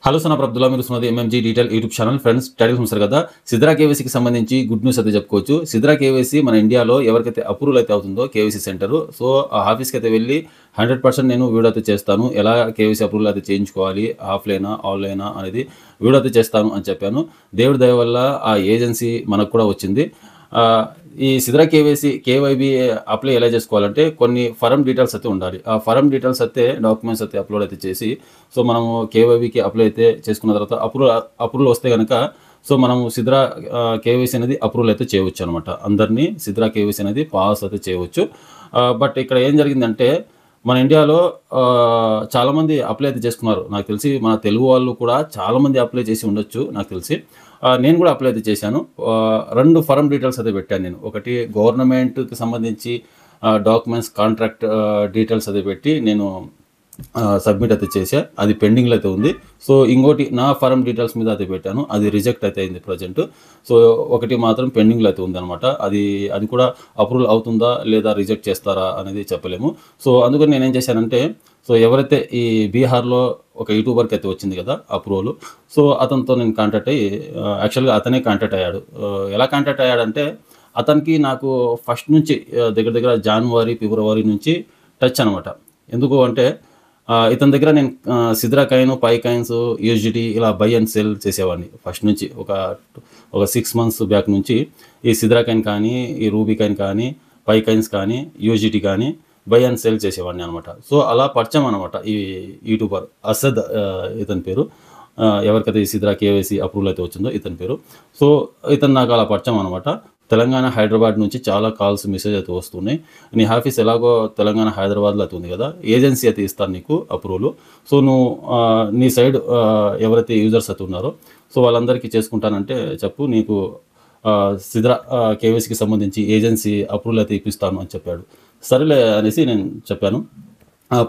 Hello సన అబ్దుల్లా మీరు చూస్తున్నది MMG detail YouTube channel. Friends, title చూస్తారు కదా, సిద్రా కేవైసీకి సంబంధించి గుడ్ న్యూస్ అయితే చెప్పుకోవచ్చు. సిద్రా కేవైసీ మన ఇండియాలో ఎవరికైతే అప్రూవల్ అయితే అవుతుందో కేవైసీ సెంటర్, సో ఆ ఆఫీస్కి అయితే వెళ్ళి 100% నేను వీడియో అయితే చేస్తాను. ఎలా కేవైసీ అప్రూవల్ అయితే చేయించుకోవాలి, ఆఫ్లైనా ఆన్లైనా అనేది వీడియో అయితే చేస్తాను అని చెప్పాను. దేవుడి దయ వల్ల ఆ ఏజెన్సీ మనకు కూడా వచ్చింది. ఈ సిద్రా కేవైబీ అప్లై ఎలా చేసుకోవాలంటే కొన్ని ఫరం డీటెయిల్స్ అయితే ఉండాలి. ఆ ఫరం డీటెయిల్స్ అయితే డాక్యుమెంట్స్ అయితే అప్లోడ్ అయితే చేసి, సో మనము కేవైబీకి అప్లై అయితే చేసుకున్న తర్వాత అప్రూవల్ వస్తే కనుక సో మనము సిద్రా కేవైసీ అనేది అప్రూవల్ అయితే చేయవచ్చు అనమాట. అందరినీ సిద్రా కేవైసీ అనేది పాస్ అయితే చేయవచ్చు. బట్ ఇక్కడ ఏం జరిగిందంటే మన ఇండియాలో చాలామంది అప్లై అయితే చేసుకున్నారు. నాకు తెలిసి మన తెలుగు వాళ్ళు కూడా చాలామంది అప్లై చేసి ఉండొచ్చు నాకు తెలిసి. నేను కూడా అప్లై అయితే చేశాను. 2 ఫరం డీటెయిల్స్ అయితే పెట్టాను నేను. ఒకటి గవర్నమెంట్కి సంబంధించి డాక్యుమెంట్స్, కాంట్రాక్ట్ డీటెయిల్స్ అయితే పెట్టి నేను సబ్మిట్ అయితే చేశా. అది పెండింగ్లో అయితే ఉంది. సో ఇంకోటి నా ఫరం డీటెయిల్స్ మీద అయితే పెట్టాను. అది రిజెక్ట్ అయితే అయింది ప్రజెంట్. సో ఒకటి మాత్రం పెండింగ్లో అయితే ఉందన్నమాట. అది కూడా అప్రూవల్ అవుతుందా లేదా రిజెక్ట్ చేస్తారా అనేది చెప్పలేము. సో అందుకని నేనేం చేశానంటే, సో ఎవరైతే ఈ బీహార్లో ఒక యూట్యూబర్కి అయితే వచ్చింది కదా అప్రూవల్, సో అతనితో నేను కాంటాక్ట్ అయ్యి, యాక్చువల్గా అతనే కాంటాక్ట్ అయ్యాడు. ఎలా కాంటాక్ట్ అయ్యాడంటే, అతనికి నాకు ఫస్ట్ నుంచి దగ్గర జనవరి, ఫిబ్రవరి నుంచి టచ్ అనమాట. ఎందుకు అంటే ఇతని దగ్గర నేను సిద్రా కాయిన్, పై కాయిన్స్, యూజిటీ ఇలా బై అండ్ సెల్ చేసేవాడిని ఫస్ట్ నుంచి. ఒక 6 months బ్యాక్ నుంచి ఈ సిద్రా కాయిన్ కానీ, ఈ రూబీ కాయిన్ కానీ, పై కాయిన్స్ కానీ, యూజిటీ కానీ బై అండ్ సెల్ చేసేవాడిని అనమాట. సో అలా పరిచయం అనమాట ఈ యూట్యూబర్ అసద్, ఇతని పేరు. ఎవరికైతే ఈ సిద్రా కేవైసీ అప్రూవల్ అయితే వచ్చిందో ఇతని పేరు. సో ఇతను నాకు అలా పరిచయం అనమాట. తెలంగాణ, హైదరాబాద్ నుంచి చాలా కాల్స్, మెసేజ్ అయితే వస్తున్నాయి. నీ ఆఫీస్ ఎలాగో తెలంగాణ, హైదరాబాద్లో అయితే ఉంది కదా, ఏజెన్సీ అయితే ఇస్తాను నీకు అప్రూవల్. సో నువ్వు నీ సైడ్ ఎవరైతే యూజర్స్ అయితే ఉన్నారో సో వాళ్ళందరికీ చేసుకుంటానంటే చెప్పు, నీకు సిద్రా కేవైసీకి సంబంధించి ఏజెన్సీ అప్రూవల్ అయితే ఇప్పిస్తాను అని చెప్పాడు. సరేలే అనేసి నేను చెప్పాను.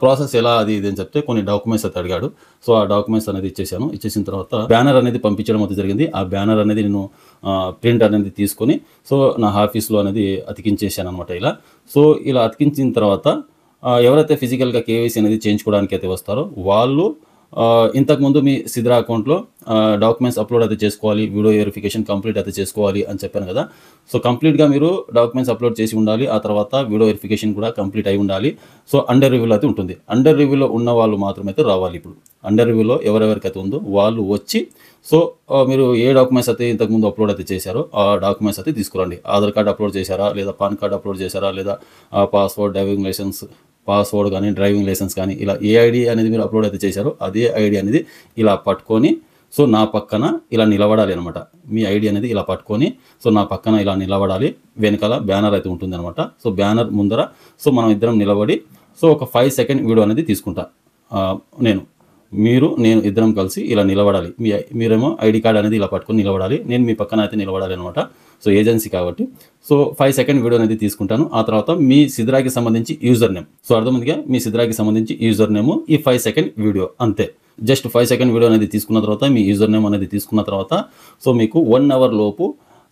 ప్రాసెస్ ఎలా అది ఇది అని చెప్తే కొన్ని డాక్యుమెంట్స్ అయితే అడిగాడు. సో ఆ డాక్యుమెంట్స్ అనేది ఇచ్చేసాను. ఇచ్చేసిన తర్వాత బ్యానర్ అనేది పంపించడం అయితే జరిగింది. ఆ బ్యానర్ అనేది నేను ప్రింట్ అనేది తీసుకొని సో నా ఆఫీస్లో అనేది అతికించేసాను అనమాట. సో ఇలా అతికించిన తర్వాత ఎవరైతే ఫిజికల్గా కేవైసీ అనేది చేయించుకోవడానికి అయితే వస్తారో వాళ్ళు ఇంతకుముందు మీ సిద్రా అకౌంట్లో డాక్యుమెంట్స్ అప్లోడ్ అయితే చేసుకోవాలి, వీడియో వెరిఫికేషన్ కంప్లీట్ అయితే చేసుకోవాలి అని చెప్పాను కదా. సో కంప్లీట్గా మీరు డాక్యుమెంట్స్ అప్లోడ్ చేసి ఉండాలి. ఆ తర్వాత వీడియో వెరిఫికేషన్ కూడా కంప్లీట్ అయి ఉండాలి. సో అండర్ రివ్యూలో అయితే ఉంటుంది. అండర్ రివ్యూలో ఉన్న వాళ్ళు మాత్రమే అయితే రావాలి. ఇప్పుడు అండర్ రివ్యూలో ఎవరెవరికైతే ఉందో వాళ్ళు వచ్చి సో మీరు ఏ డాక్యుమెంట్స్ అయితే ఇంతకుముందు అప్లోడ్ అయితే చేశారో ఆ డాక్యుమెంట్స్ అయితే తీసుకురండి. ఆధార్ కార్డ్ అప్లోడ్ చేశారా, లేదా పాన్ కార్డ్ అప్లోడ్ చేశారా, లేదా పాస్పోర్ట్, డ్రైవింగ్ లైసెన్స్, పాస్వర్డ్ కానీ, డ్రైవింగ్ లైసెన్స్ కానీ, ఇలా ఏ ఐడి అనేది మీరు అప్లోడ్ అయితే చేశారో అదే ఐడి అనేది ఇలా పట్టుకొని సో నా పక్కన ఇలా నిలబడాలి అనమాట. మీ ఐడి అనేది ఇలా పట్టుకొని సో నా పక్కన ఇలా నిలబడాలి. వెనకాల బ్యానర్ అయితే ఉంటుంది అనమాట. సో బ్యానర్ ముందర సో మనం ఇద్దరం నిలబడి సో ఒక 5 సెకండ్ వీడియో అనేది తీసుకుంటా. నేను ఇద్దరం కలిసి ఇలా నిలబడాలి. మీరేమో ఐడి కార్డ్ అనేది ఇలా పట్టుకొని నిలబడాలి. నేను మీ పక్కన అయితే నిలబడాలి అనమాట. సో ఏజెన్సీ కాబట్టి సో 5 సెకండ్ వీడియో అనేది తీసుకుంటాను. ఆ తర్వాత మీ సిద్రాకి సంబంధించి యూజర్ నేమ్, సో అర్థమైందిగా, మీ సిద్రాకి సంబంధించి యూజర్ నేమ్, ఈ 5 సెకండ్ వీడియో అంతే. జస్ట్ 5 సెకండ్ వీడియో అనేది తీసుకున్న తర్వాత మీ యూజర్ నేమ్ అనేది తీసుకున్న తర్వాత సో మీకు 1 hour లోపు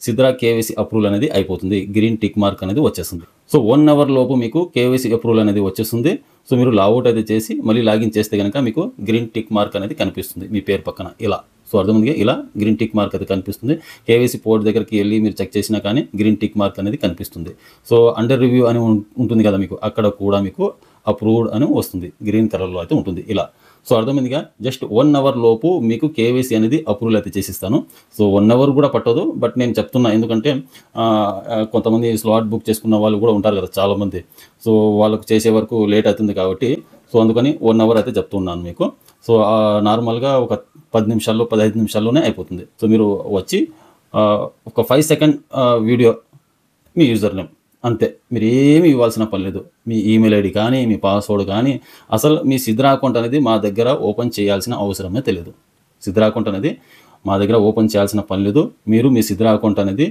సిద్రా కేవైసీ అప్రూవల్ అనేది అయిపోతుంది. గ్రీన్ టిక్ మార్క్ అనేది వచ్చేస్తుంది. సో 1 hour లోపు మీకు కేవైసీ అప్రూవల్ అనేది వచ్చేస్తుంది. సో మీరు లాగౌట్ అయితే చేసి మళ్ళీ లాగిన్ చేస్తే కనుక మీకు గ్రీన్ టిక్ మార్క్ అనేది కనిపిస్తుంది మీ పేరు పక్కన ఇలా. సో అర్థమైందిగా, ఇలా గ్రీన్ టిక్ మార్క్ అయితే కనిపిస్తుంది. కేవైసీ పోర్ట్ దగ్గరికి వెళ్ళి మీరు చెక్ చేసినా కానీ గ్రీన్ టిక్ మార్క్ అనేది కనిపిస్తుంది. సో అండర్ రివ్యూ అని ఉంటుంది కదా మీకు, అక్కడ కూడా మీకు అప్రూవ్డ్ అని వస్తుంది, గ్రీన్ కలర్లో అయితే ఉంటుంది ఇలా. సో అర్థమైందిగా, జస్ట్ 1 hour లోపు మీకు కేవైసీ అనేది అప్రూవల్ అయితే చేసిస్తాను. సో 1 hour కూడా పట్టదు. బట్ నేను చెప్తున్నా ఎందుకంటే కొంతమంది స్లాట్ బుక్ చేసుకున్న వాళ్ళు కూడా ఉంటారు కదా చాలామంది. సో వాళ్ళకు చేసే వరకు లేట్ అవుతుంది కాబట్టి సో అందుకని 1 hour అయితే చెప్తున్నాను మీకు. సో నార్మల్గా ఒక 10 నిమిషాల్లో 15 నిమిషాల్లోనే అయిపోతుంది. సో మీరు వచ్చి ఒక 5 సెకండ్ వీడియో, మీ యూజర్ నేమ్ అంతే, మీరు ఏమి ఇవ్వాల్సిన పని లేదు. మీ ఈమెయిల్ ఐడి కానీ, మీ పాస్వర్డ్ కానీ, అసలు మీ సిద్రా అకౌంట్ అనేది మా దగ్గర ఓపెన్ చేయాల్సిన అవసరమే తెలియదు. సిద్రా అకౌంట్ అనేది మా దగ్గర ఓపెన్ చేయాల్సిన పని లేదు. మీరు మీ సిద్రా అకౌంట్ అనేది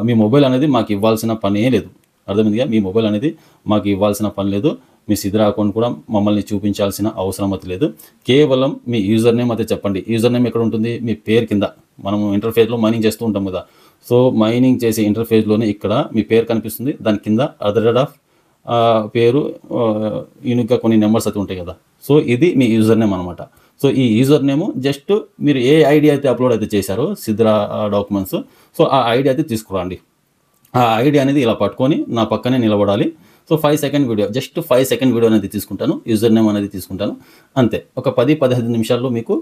మీ మొబైల్ అనేది మాకు ఇవ్వాల్సిన పనే లేదు. అర్థమైందిగా, మీ మొబైల్ అనేది మాకు ఇవ్వాల్సిన పని లేదు. మీ సిద్రా అకౌంట్ కూడా మమ్మల్ని చూపించాల్సిన అవసరం అయితే లేదు. కేవలం మీ యూజర్ నేమ్ అయితే చెప్పండి. యూజర్ నేమ్ ఎక్కడ ఉంటుంది, మీ పేరు కింద. మనము ఇంటర్ఫేస్లో మైనింగ్ చేస్తూ ఉంటాం కదా. సో మైనింగ్ చేసే ఇంటర్ఫేస్లోనే ఇక్కడ మీ పేరు కనిపిస్తుంది. దాని కింద అదర్ ఆఫ్ పేరు యూనిక్గా కొన్ని నెంబర్స్ అయితే ఉంటాయి కదా. సో ఇది మీ యూజర్ నేమ్ అనమాట. సో ఈ యూజర్ నేమ్ జస్ట్ మీరు ఏ ఐడి అయితే అప్లోడ్ అయితే చేశారో సిద్రా డాక్యుమెంట్స్, సో ఆ ఐడి అయితే తీసుకురండి. ఆ ఐడి అనేది ఇలా పట్టుకొని నా పక్కనే నిలబడాలి. So 5 second video, just 5 second video అనేది తీసుకుంటాను, యూజర్ నేమ్ అనేది తీసుకుంటాను, అంతే. ఒక 10-15 నిమిషాల్లో మీకు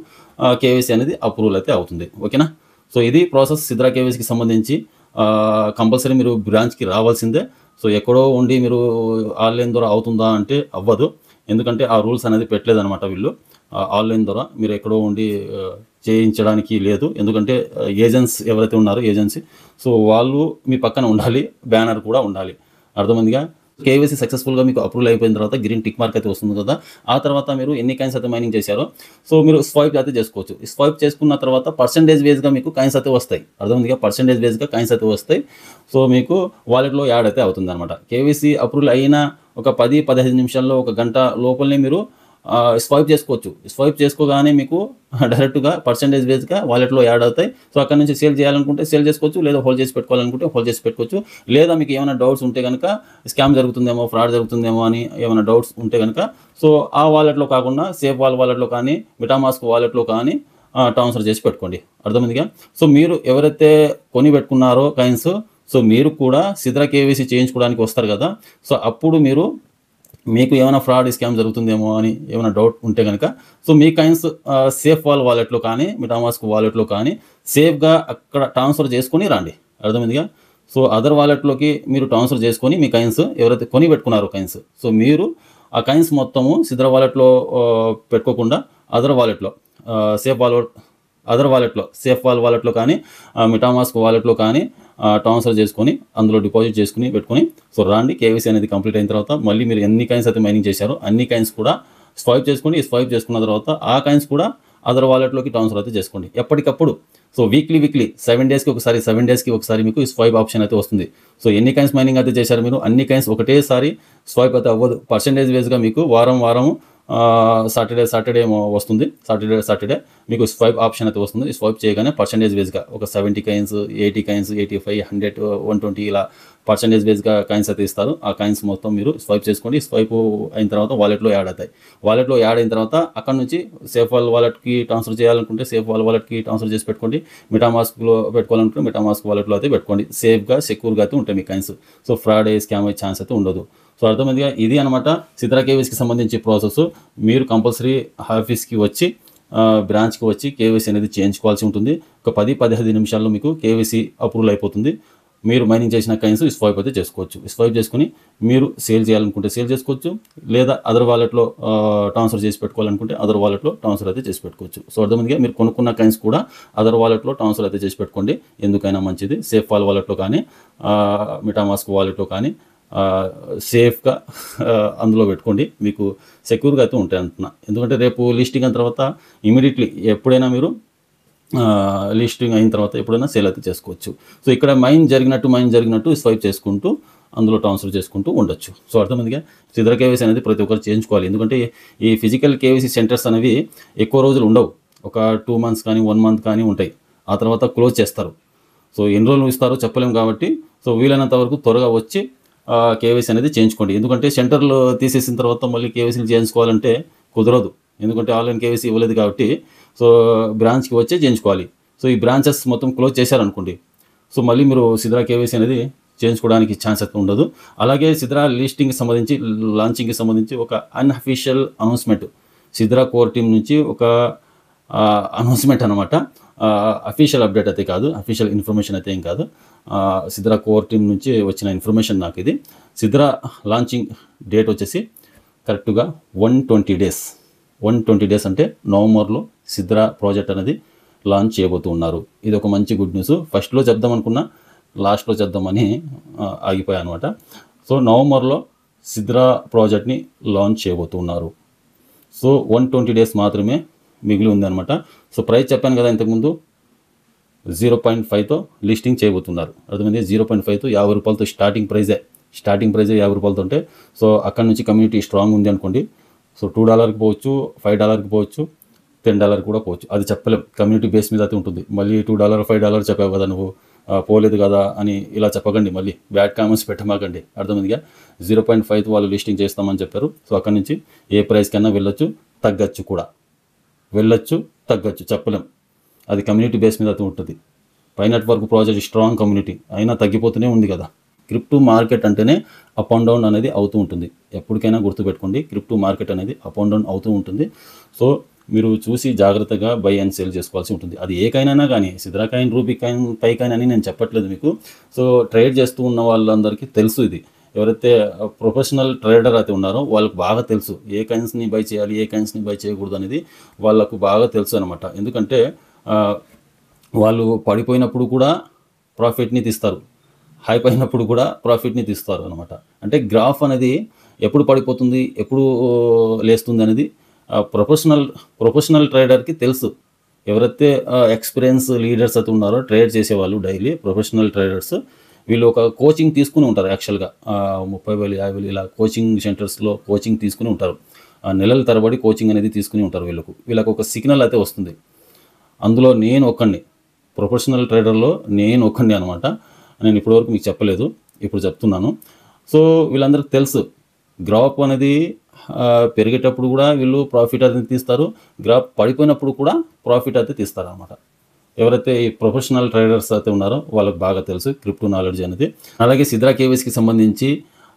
కేవైసీ అనేది అప్రూవల్ అయితే అవుతుంది. ఓకేనా? సో ఇది ప్రాసెస్ సిద్రా కేవైసీకి సంబంధించి. కంపల్సరీ మీరు బ్రాంచ్కి రావాల్సిందే. సో ఎక్కడో ఉండి మీరు ఆన్లైన్ ద్వారా అవుతుందా అంటే అవ్వదు. ఎందుకంటే ఆ రూల్స్ అనేది పెట్టలేదన్నమాట వీళ్ళు. ఆన్లైన్ ద్వారా మీరు ఎక్కడో ఉండి చేయించడానికి లేదు. ఎందుకంటే ఏజెంట్స్ ఎవరైతే ఉన్నారో ఏజెన్సీ, సో వాళ్ళు మీ పక్కన ఉండాలి, బ్యానర్ కూడా ఉండాలి. అర్థమైందిగా? కేవైసీ సక్సెస్ఫుల్గా మీకు అప్రూవల్ అయిపోయిన తర్వాత గ్రీన్ టిక్ మార్క్ అయితే వస్తుంది కదా. ఆ తర్వాత మీరు ఎన్ని కాయిన్స్ అయితే మైనింగ్ చేశారో సో మీరు స్వైప్ అయితే చేసుకోవచ్చు. స్వైప్ చేసుకున్న తర్వాత పర్సెంటేజ్ వేస్గా మీకు కాయిన్స్ అయితే వస్తాయి. అర్థమైందిగా? పర్సెంటేజ్ వేస్గా కాయిన్స్ అయితే వస్తాయి. సో మీకు వాలెట్లో యాడ్ అయితే అవుతుంది అనమాట. కేవైసీ అప్రూవల్ అయిన ఒక 10-15 నిమిషాల్లో, ఒక గంట లోపలనే మీరు స్వైప్ చేసుకోవచ్చు. స్వైప్ చేసుకోగానే మీకు డైరెక్ట్గా పర్సెంటేజ్ బేస్గా వాలెట్లో యాడ్ అవుతాయి. సో అక్కడ నుంచి సేల్ చేయాలనుకుంటే సేల్ చేసుకోవచ్చు, లేదా హోల్డ్ చేసి పెట్టుకోవాలనుకుంటే హోల్డ్ చేసి పెట్టుకోవచ్చు. లేదా మీకు ఏమైనా డౌట్స్ ఉంటే కనుక, స్కామ్ జరుగుతుందేమో, ఫ్రాడ్ జరుగుతుందేమో అని ఏమైనా డౌట్స్ ఉంటే కనుక, సో ఆ వాలెట్లో కాకుండా సేఫ్ వాలెట్లో కానీ, మెటామాస్క్ వాలెట్లో కానీ ట్రాన్స్ఫర్ చేసి పెట్టుకోండి. అర్థమైందిగా? సో మీరు ఎవరైతే కొని పెట్టుకున్నారో కాయిన్స్, సో మీరు కూడా సిద్రా కేవైసీ చేయించుకోవడానికి వస్తారు కదా. సో అప్పుడు మీకు ఏమైనా ఫ్రాడ్ స్కామ్ జరుగుతుందేమో అని ఏమైనా డౌట్ ఉంటే కనుక, సో మీ కాయిన్స్ సేఫ్ వాలెట్లో కానీ, మెటామాస్క్ వాలెట్లో కానీ సేఫ్గా అక్కడ ట్రాన్స్ఫర్ చేసుకొని రండి. అర్థమైందిగా? సో అదర్ వాలెట్లోకి మీరు ట్రాన్స్ఫర్ చేసుకొని మీ కాయిన్స్ ఎవరైతే కొని పెట్టుకున్నారో కాయిన్స్, సో మీరు ఆ కాయిన్స్ మొత్తము సిద్రా వాలెట్లో పెట్టుకోకుండా అదర్ వాలెట్లో సేఫ్ వాలెట్లో కానీ, మెటామాస్క్ వాలెట్లో కానీ ట్రాన్స్ఫర్ చేసుకొని అందులో డిపాజిట్ చేసుకుని పెట్టుకొని సో రాండి. కేవైసీ అనేది కంప్లీట్ అయిన తర్వాత మళ్ళీ మీరు ఎన్ని కాయిన్స్ అయితే మైనింగ్ చేశారో అన్ని కాయిన్స్ కూడా స్వైప్ చేసుకోండి. స్వైప్ చేసుకున్న తర్వాత ఆ కాయిన్స్ కూడా అదర్ వాలెట్లోకి ట్రాన్స్ఫర్ అయితే చేసుకోండి ఎప్పటికప్పుడు. సో వీక్లీ 7 డేస్కి ఒకసారి మీకు స్వైప్ ఆప్షన్ అయితే వస్తుంది. సో ఎన్ని కాయిన్స్ మైనింగ్ అయితే చేశారు మీరు, అన్ని కాయిన్స్ ఒకటేసారి స్వైప్ అయితే అవ్వదు. పర్సెంటేజ్ వేస్గా మీకు వారం సాటర్డే ఏమో వస్తుంది. సాటర్డే మీకు స్వైప్ ఆప్షన్ అయితే వస్తుంది. స్వైప్ చేయగానే పర్సెంటేజ్ వేస్గా ఒక 70 కాయిన్స్, 80 కాయిన్స్, 85, 100, 120 ఇలా పర్సెంటేజ్ వేస్గా కాయిన్స్ అయితే ఇస్తారు. ఆ కాయిన్స్ మొత్తం మీరు స్వైప్ చేసుకోండి. స్వైప్ అయిన తర్వాత వాలెట్లో యాడ్ అవుతాయి. వాలెట్లో యాడ్ అయిన తర్వాత అక్కడ నుంచి సేఫ్ వాలెట్కి ట్రాన్స్ఫర్ చేయాలనుకుంటే సేఫ్ వాలెట్కి ట్రాన్స్ఫర్ చేసి పెట్టుకోండి. మెటామాస్క్లో పెట్టుకోవాలనుకుంటే మెటామాస్క్ వాలెట్లో అయితే పెట్టుకోండి. సేఫ్గా, సెక్యూర్గా అయితే ఉంటాయి మీ కాయిన్స్. సో ఫ్రాడ్ స్కామ్ అయ్యే ఛాన్స్ అయితే ఉండదు. సో అర్థమైందిగా? ఇది అనమాట సిద్రా కేవైసీకి సంబంధించి ప్రాసెస్. మీరు కంపల్సరీ ఆఫీస్కి వచ్చి, బ్రాంచ్కి వచ్చి కేవైసీ అనేది చేయించుకోవాల్సి ఉంటుంది. ఒక 10-15 నిమిషాల్లో మీకు కేవైసీ అప్రూవల్ అయిపోతుంది. మీరు మైనింగ్ చేసిన కాయిన్స్ స్వైప్ అయితే చేసుకోవచ్చు. స్వైప్ చేసుకుని మీరు సేల్ చేయాలనుకుంటే సేల్ చేసుకోవచ్చు, లేదా అదర్ వాలెట్లో ట్రాన్స్ఫర్ చేసి పెట్టుకోవాలనుకుంటే అదర్ వాలెట్లో ట్రాన్స్ఫర్ అయితే చేసి పెట్టుకోవచ్చు. సో అర్థమైందిగా? మీరు కొనుక్కున్న కాయిన్స్ కూడా అదర్ వాలెట్లో ట్రాన్స్ఫర్ అయితే చేసి పెట్టుకోండి. ఎందుకైనా మంచిది. సేఫ్ వాలెట్లో కానీ, మెటామాస్క్ వాలెట్లో కానీ సేఫ్గా అందులో పెట్టుకోండి. మీకు సెక్యూర్గా అయితే ఉంటాయి అంటున్నా. ఎందుకంటే రేపు లిస్టింగ్ అయిన తర్వాత ఇమీడియట్లీ ఎప్పుడైనా మీరు లిస్టింగ్ అయిన తర్వాత ఎప్పుడైనా సేల్ అయితే చేసుకోవచ్చు. సో ఇక్కడ మైన్ జరిగినట్టు స్వైప్ చేసుకుంటూ అందులో ట్రాన్స్ఫర్ చేసుకుంటూ ఉండొచ్చు. సో అర్థమైందిగా? సిద్రా కేవైసీ అనేది ప్రతి ఒక్కరు చేయించుకోవాలి. ఎందుకంటే ఈ ఫిజికల్ కేవైసీ సెంటర్స్ అనేవి ఎక్కువ రోజులు ఉండవు. ఒక 2 months కానీ 1 month కానీ ఉంటాయి. ఆ తర్వాత క్లోజ్ చేస్తారు. సో ఎన్ని రోజులు ఇస్తారో చెప్పలేము కాబట్టి సో వీలైనంత వరకు త్వరగా వచ్చి కేవైసీ అనేది చేయించుకోండి. ఎందుకంటే సెంటర్లు తీసేసిన తర్వాత మళ్ళీ కేవైసీలు చేయించుకోవాలంటే కుదరదు. ఎందుకంటే ఆన్లైన్ కేవైసీ ఇవ్వలేదు కాబట్టి సో బ్రాంచ్కి వచ్చే చేయించుకోవాలి. సో ఈ బ్రాంచెస్ మొత్తం క్లోజ్ చేశారనుకోండి, సో మళ్ళీ మీరు సిద్రా కేవైసీ అనేది చేయించుకోవడానికి ఛాన్స్ అయితే ఉండదు. అలాగే సిద్రా లిస్టింగ్కి సంబంధించి, లాంచింగ్కి సంబంధించి ఒక unofficial announcement Sidra core team నుంచి ఒక అనౌన్స్మెంట్ అనమాట. అఫీషియల్ అప్డేట్ అయితే కాదు, అఫీషియల్ ఇన్ఫర్మేషన్ అయితే ఏం కాదు. సిద్రా కోర్ టీం నుంచి వచ్చిన ఇన్ఫర్మేషన్ నాకు ఇది. సిద్రా లాంచింగ్ డేట్ వచ్చేసి కరెక్ట్గా 120 డేస్. 120 డేస్ అంటే నవంబర్లో సిద్రా ప్రాజెక్ట్ అనేది లాంచ్ చేయబోతున్నారు. ఇది ఒక మంచి గుడ్ న్యూస్. ఫస్ట్లో చెప్దాం అనుకున్నా, లాస్ట్లో చెప్దామని ఆగిపోయాను అనమాట. సో నవంబర్లో సిద్రా ప్రాజెక్ట్ని లాంచ్ చేయబోతున్నారు. సో 120 డేస్ మాత్రమే మిగిలి ఉందన్నమాట. సో ప్రైస్ చెప్పాను కదా ఇంతకుముందు, 0.5తో లిస్టింగ్ చేయబోతున్నారు. అర్థమైంది? 0.5తో ₹50 స్టార్టింగ్ ప్రైజే 50 ఉంటే, సో అక్కడ నుంచి కమ్యూనిటీ స్ట్రాంగ్ ఉంది అనుకోండి. సో $2కి పోవచ్చు, $5కి పోవచ్చు, $10 కూడా పోవచ్చు. అది చెప్పలేం, కమ్యూనిటీ బేస్ మీద అయితే ఉంటుంది. మళ్ళీ $2, $5 చెప్పావు కదా నువ్వు, పోలేదు కదా అని ఇలా చెప్పకండి. మళ్ళీ బ్యాడ్ కామెంట్స్ పెట్టమాకండి. అర్థమైందిగా? 0.5 వాళ్ళు లిస్టింగ్ చేస్తామని చెప్పారు. సో అక్కడ నుంచి ఏ ప్రైస్ కన్నా వెళ్ళొచ్చు, తగ్గచ్చు కూడా. వెళ్ళొచ్చు, తగ్గచ్చు, చెప్పలేం. అది కమ్యూనిటీ బేస్ మీద అయితే ఉంటుంది. Pi network project strong community అయినా తగ్గిపోతూనే ఉంది కదా. క్రిప్టో మార్కెట్ అంటేనే అప్ అండ్ డౌన్ అనేది అవుతూ ఉంటుంది. ఎప్పటికైనా గుర్తుపెట్టుకోండి, క్రిప్టో మార్కెట్ అనేది అప్ అండ్ డౌన్ అవుతూ ఉంటుంది. సో మీరు చూసి జాగ్రత్తగా బై అండ్ సేల్ చేసుకోవాల్సి ఉంటుంది. అది ఏ కాయిన్ కానీ, సిద్రా coin, ruby coin, Pi coin అని నేను చెప్పట్లేదు మీకు. సో ట్రేడ్ చేస్తూ ఉన్న వాళ్ళందరికీ తెలుసు ఇది. ఎవరైతే ప్రొఫెషనల్ ట్రేడర్ అయితే ఉన్నారో వాళ్ళకు బాగా తెలుసు ఏ కాయిన్స్ని బై చేయాలి, ఏ కాయిన్స్ని బై చేయకూడదు అనేది వాళ్ళకు బాగా తెలుసు అనమాట. ఎందుకంటే వాళ్ళు పడిపోయినప్పుడు కూడా ప్రాఫిట్ని తీస్తారు, హైప్ అయినప్పుడు కూడా ప్రాఫిట్ని తీస్తారు అనమాట. అంటే గ్రాఫ్ అనేది ఎప్పుడు పడిపోతుంది, ఎప్పుడు లేస్తుంది అనేది ప్రొఫెషనల్ ట్రేడర్కి తెలుసు. ఎవరైతే ఎక్స్పీరియన్స్ లీడర్స్ అయితే ఉన్నారో, ట్రేడ్ చేసేవాళ్ళు డైలీ ప్రొఫెషనల్ ట్రేడర్స్, వీళ్ళు ఒక కోచింగ్ తీసుకుని ఉంటారు. యాక్చువల్గా 30,000 50,000 ఇలా కోచింగ్ సెంటర్స్లో కోచింగ్ తీసుకుని ఉంటారు. నెలల తరబడి కోచింగ్ అనేది తీసుకుని ఉంటారు. వీళ్ళకు ఒక సిగ్నల్ అయితే వస్తుంది. అందులో నేను ఒక్కడిని, ప్రొఫెషనల్ ట్రేడర్లో నేను ఒక్కడిని అనమాట. నేను ఇప్పటివరకు మీకు చెప్పలేదు, ఇప్పుడు చెప్తున్నాను. సో వీళ్ళందరికీ తెలుసు గ్రాఫ్ అనేది పెరిగేటప్పుడు కూడా వీళ్ళు ప్రాఫిట్ అయితే తీస్తారు, గ్రాఫ్ పడిపోయినప్పుడు కూడా ప్రాఫిట్ అయితే తీస్తారు అనమాట. ఎవరైతే ఈ ప్రొఫెషనల్ ట్రేడర్స్ అయితే ఉన్నారో వాళ్ళకి బాగా తెలుసు క్రిప్టో నాలెడ్జ్ అనేది. అలాగే సిద్రా కేవైసీకి సంబంధించి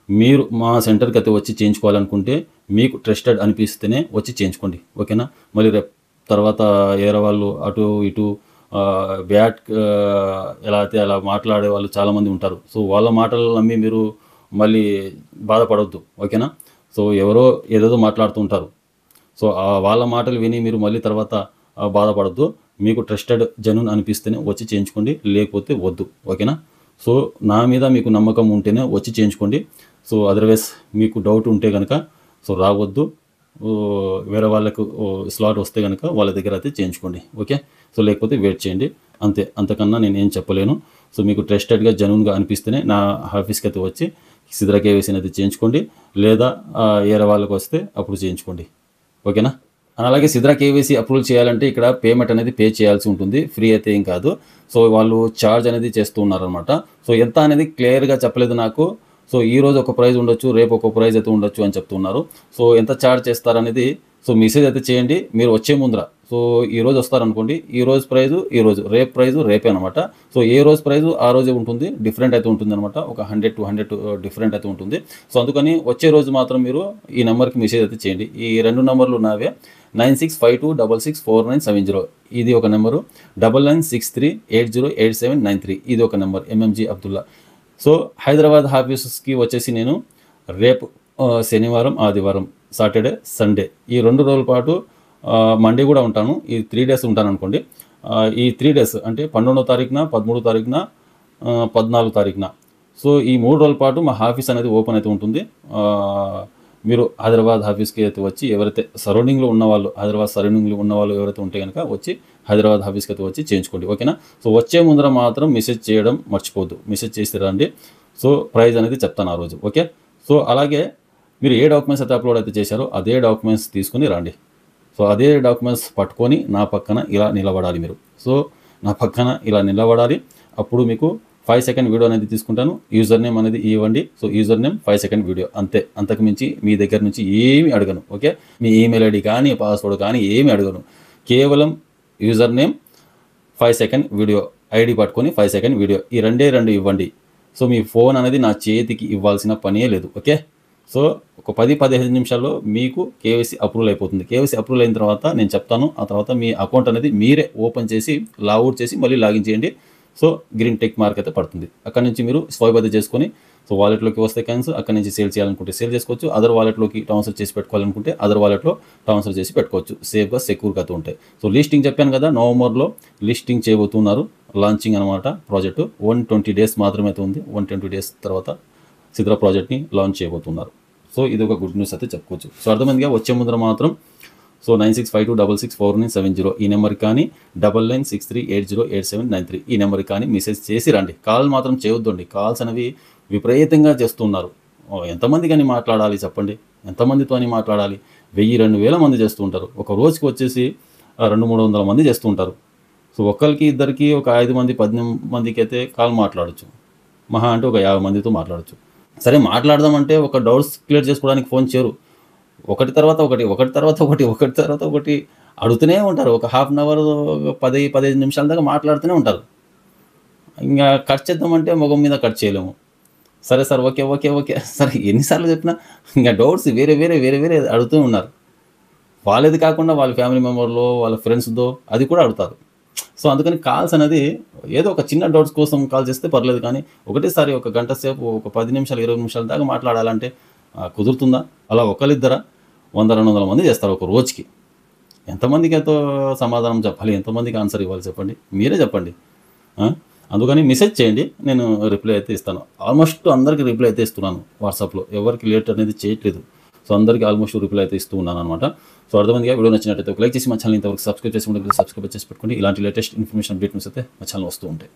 మీరు మా సెంటర్కి అయితే వచ్చి చేయించుకోవాలనుకుంటే, మీకు ట్రస్టెడ్ అనిపిస్తేనే వచ్చి చేయించుకోండి, ఓకేనా. మళ్ళీ రేపు తర్వాత వేరే వాళ్ళు అటు ఇటు బ్యాట్ ఎలా అయితే అలా మాట్లాడే వాళ్ళు చాలామంది ఉంటారు. సో వాళ్ళ మాటలు నమ్మి మీరు మళ్ళీ బాధపడవద్దు, ఓకేనా. సో ఎవరో ఏదేదో మాట్లాడుతూ ఉంటారు. సో వాళ్ళ మాటలు విని మీరు మళ్ళీ తర్వాత బాధపడద్దు. మీకు ట్రస్టెడ్ జెన్యూన్ అనిపిస్తేనే వచ్చి చేయించుకోండి, లేకపోతే వద్దు, ఓకేనా. సో నా మీద మీకు నమ్మకం ఉంటేనే వచ్చి చేయించుకోండి. సో అదర్వైజ్ మీకు డౌట్ ఉంటే కనుక సో రావద్దు. వేరే వాళ్ళకు స్లాట్ వస్తే కనుక వాళ్ళ దగ్గర అయితే చేయించుకోండి, ఓకే. సో లేకపోతే వెయిట్ చేయండి, అంతే. అంతకన్నా నేను ఏం చెప్పలేను. సో మీకు ట్రస్టెడ్గా జెన్యూన్గా అనిపిస్తేనే నా ఆఫీస్కి అయితే వచ్చి సిద్రా కేవైసీని అయితే చేయించుకోండి, లేదా వేరే వాళ్ళకి వస్తే అప్పుడు చేయించుకోండి, ఓకేనా. అలాగే సిద్రా కేవైసీ అప్రూవల్ చేయాలంటే ఇక్కడ పేమెంట్ అనేది పే చేయాల్సి ఉంటుంది, ఫ్రీ అయితే ఏం కాదు. సో వాళ్ళు ఛార్జ్ అనేది చేస్తూ ఉన్నారనమాట. సో ఎంత అనేది క్లియర్గా చెప్పలేదు నాకు. సో ఈరోజు ఒక ప్రైజ్ ఉండొచ్చు, రేపు ఒక ప్రైజ్ అయితే ఉండొచ్చు అని చెప్తున్నారు. సో ఎంత ఛార్జ్ చేస్తారనేది సో మెసేజ్ అయితే చేయండి మీరు వచ్చే ముందర. సో ఈరోజు వస్తారనుకోండి, ఈ రోజు ప్రైజు ఈరోజు, రేపు ప్రైజు రేపే అనమాట. సో ఏ రోజు ప్రైజు ఆ రోజే ఉంటుంది, డిఫరెంట్ అయితే ఉంటుంది అనమాట. ఒక 100 to 100 డిఫరెంట్ అయితే ఉంటుంది. సో అందుకని వచ్చే రోజు మాత్రం మీరు ఈ నెంబర్కి మెసేజ్ అయితే చేయండి. ఈ 2 నెంబర్లు నావే, 9652664970 ఇది ఒక నెంబరు, 9963808793 ఇది ఒక number, MMG Abdullah. So Hyderabad ఆఫీసెస్కి వచ్చేసి నేను రేపు శనివారం, ఆదివారం, సాటర్డే, సండే ఈ 2 రోజుల పాటు, మండే కూడా ఉంటాను. ఈ 3 days ఉంటాను అనుకోండి. ఈ 3 days అంటే 12వ తారీఖున, 13వ తారీఖున, 14వ తారీఖున. సో ఈ 3 రోజుల పాటు మా ఆఫీస్ అనేది ఓపెన్ అయితే ఉంటుంది. మీరు హైదరాబాద్ ఆఫీస్కి అయితే వచ్చి, ఎవరైతే సరౌండింగ్లో ఉన్నవాళ్ళు, హైదరాబాద్ సరౌండింగ్లో ఉన్నవాళ్ళు ఎవరైతే ఉంటే కనుక వచ్చి హైదరాబాద్ ఆఫీస్కి అయితే వచ్చి చేయించుకోండి, ఓకేనా. సో వచ్చే ముందర మాత్రం మెసేజ్ చేయడం మర్చిపోద్దు, మెసేజ్ చేసి రండి. సో ప్రైజ్ అనేది చెప్తాను ఆ రోజు, ఓకే. సో అలాగే మీరు ఏ డాక్యుమెంట్స్ అయితే అప్లోడ్ అయితే చేశారో అదే డాక్యుమెంట్స్ తీసుకుని రండి. సో అదే డాక్యుమెంట్స్ పట్టుకొని నా పక్కన ఇలా నిలబడాలి మీరు. సో నా పక్కన ఇలా నిలబడాలి. అప్పుడు మీకు 5 సెకండ్ వీడియో అనేది తీసుకుంటాను. యూజర్ నేమ్ అనేది ఇవ్వండి. So user name 5 second video, అంతే. అంతకు మించి మీ దగ్గర నుంచి ఏమి అడగను, ఓకే. మీ ఈమెయిల్ ఐడి కానీ, పాస్వర్డ్ కానీ ఏమి అడగను. కేవలం user name, 5 second video, ID పట్టుకొని 5 సెకండ్ వీడియో, ఈ 2 ఇవ్వండి. సో మీ ఫోన్ అనేది నా చేతికి ఇవ్వాల్సిన పనే లేదు, ఓకే. సో ఒక 10-15 నిమిషాల్లో మీకు కేవైసీ అప్రూవల్ అయిపోతుంది. కేవైసీ అప్రూవల్ అయిన తర్వాత నేను చెప్తాను. ఆ తర్వాత మీ అకౌంట్ అనేది మీరే ఓపెన్ చేసి లాగౌట్ చేసి మళ్ళీ లాగిన్ చేయండి. సో గ్రీన్ టిక్ మార్క్ అయితే పడుతుంది. అక్కడ నుంచి మీరు స్వైప్ అయితే చేసుకొని, సో వాలెట్లోకి వస్తే కాయిన్స్, అక్కడ నుంచి సేల్ చేయాలనుకుంటే సేల్ చేసుకోవచ్చు. అదర్ వాలెట్లోకి ట్రాన్స్ఫర్ చేసి పెట్టుకోవాలనుకుంటే అదర్ వాలెట్లో ట్రాన్స్ఫర్ చేసి పెట్టుకోవచ్చు. సేఫ్గా సెక్యూర్గా అయితే ఉంటాయి. సో లిస్టింగ్ చెప్పాను కదా, నవంబర్లో లిస్టింగ్ చేయబోతున్నారు. లాంచింగ్ అనమాట ప్రాజెక్టు. 120 days మాత్రమే అయితే ఉంది. 120 days తర్వాత సిద్రా ప్రాజెక్ట్ని లాంచ్ చేయబోతున్నారు. సో ఇది ఒక గుడ్ న్యూస్ అయితే చెప్పుకోవచ్చు. సో అర్థమైందిగా. వచ్చే ముందర మాత్రం సో 9652664970 ఈ నెంబర్కి కానీ, 9963808793 ఈ నెంబర్కి కానీ మెసేజ్ చేసి రండి. కాల్ మాత్రం చేయొద్దండి. కాల్స్ అనేవి విపరీతంగా చేస్తున్నారు. ఎంతమంది కానీ మాట్లాడాలి చెప్పండి, ఎంతమందితో అని మాట్లాడాలి? 1000-2000 మంది చేస్తూ ఉంటారు. ఒక రోజుకి వచ్చేసి 200-300 మంది చేస్తూ ఉంటారు. సో ఒక్కరికి ఇద్దరికి ఒక 5 మంది 10 మందికి అయితే కాల్ మాట్లాడచ్చు. మహా అంటే ఒక 50 మందితో మాట్లాడచ్చు. సరే మాట్లాడదామంటే ఒక డౌట్స్ క్లియర్ చేసుకోవడానికి ఫోన్ చేయరు. ఒకటి తర్వాత ఒకటి అడుగుతూనే ఉంటారు. ఒక హాఫ్ అన్ అవర్ 15 నిమిషాల దాకా మాట్లాడుతూనే ఉంటారు. ఇంగా కట్ చేద్దామంటే మొఖం మీద కట్ చేయలేము. సరే సార్. ఓకే. ఓకే. ఓకే. సరే ఎన్ని సార్లు చెప్పినా ఇంగ డౌట్స్ వేరే అడుగుతూ ఉన్నారు. వాళ్ళది కాకుండా వాళ్ళ ఫ్యామిలీ మెంబర్‌లో, వాళ్ళ ఫ్రెండ్స్‌దో అది కూడా అడుగుతారు. సో, అందుకని కాల్స్ అనేది ఏదో ఒక చిన్న డౌట్స్ కోసం కాల్ చేస్తే పర్లేదు కానీ, ఒకటేసారి ఒక గంట సేపు ఒక 10 నిమిషాలు, 20 నిమిషాల దాకా మాట్లాడాలంటే కుదురుతుందా? అలా ఒకళ్ళిద్దరా? 100, 200 మంది చేస్తారు ఒక రోజుకి. ఎంతమందికి సమాధానం చెప్పాలి? ఎంతమందికి ఆన్సర్ ఇవ్వాలి చెప్పండి? మీరే చెప్పండి. ఆ! అందుకని మెసేజ్ చేయండి. నేను రిప్లై అయితే ఇస్తాను. ఆల్మోస్ట్ అందరికి రిప్లై అయితే ఇస్తున్నాను వాట్సాప్‌లో. ఎవరికి లేట్ అనేది చేయట్లేదు. సో, అందరికి ఆల్మోస్ట్ రిప్లై అయితే ఇస్తూ ఉన్నాననమాట. సో, అర్థమైందిగా. వీడియో నచ్చినట్టయితే ఒక లైక్ చేసి మా ఛానెల్‌ని ఇంతవరకు సబ్స్క్రైబ్ చేసి ఉండకపోతే సబ్స్క్రైబ్ చేసి పెట్టుకోండి. ఇలాంటి లేటెస్ట్ ఇన్ఫర్మేషన్ అప్డేట్ న్యూస్ అయితే మా ఛానెల్‌లో వస్తూ ఉంటాయి.